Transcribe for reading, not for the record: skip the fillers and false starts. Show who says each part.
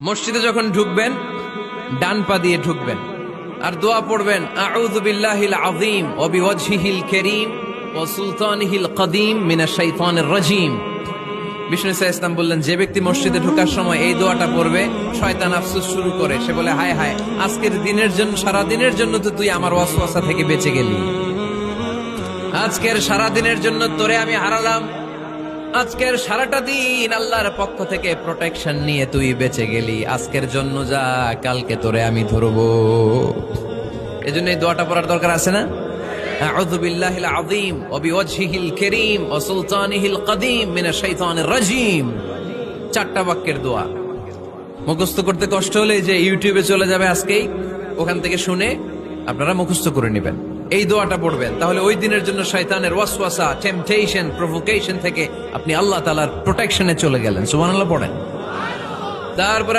Speaker 1: মসজিদে যখন ঢুকবেন ডান পা দিয়ে ঢুকবেন আর দোয়া পড়বেন আউযু বিল্লাহিল আযীম ওয়া বিওয়াজহিল কারীম ওয়া সুলতানিহিল কদীম মিনাশ শাইতানির রাজীম। বিষ্ণু ইসলাম বললেন, যে ব্যক্তি মসজিদে ঢোকার সময় এই দোয়াটা পড়বে, শয়তান আফসোস শুরু করে, সে বলে হায় হায়, আজকের দিনের জন্য, সারা দিনের জন্য তো তুই আমার ওয়াসওয়াসা থেকে বেঁচে গেলি, আজকের সারা দিনের জন্য তোরে আমি হারালাম, আজকের সারাটা দিন আল্লাহর পক্ষ থেকে প্রোটেকশন নিয়ে তুই বেঁচে গেলি, আজকের জন্য যা, কালকে তোরে আমি ধরবো। এজন্য এই দোয়াটা পড়ার দরকার আছে না? আউযু বিল্লাহিল আযীম ওয়া বিওয়াজহিল কারীম ওয়া সুলতানিহিল কদীম মিনাশ শাইতানির রাজীম। চারটা বাক্যের দোয়া। মুখস্থ করতে কষ্ট হলে যে ইউটিউবে চলে যাবে আজকেই, ওখান থেকে শুনে আপনারা মুখস্থ করে নেবেন, এই দোয়াটা পড়বেন, তাহলে ওই দিনের জন্য শয়তানের ওয়াসওয়াসা, টেম্পটেশন, প্রভোকেশন থেকে আপনি আল্লাহ তাআলার প্রোটেকশনে চলে গেলেন। সুবহানাল্লাহ পড়েন। তারপরে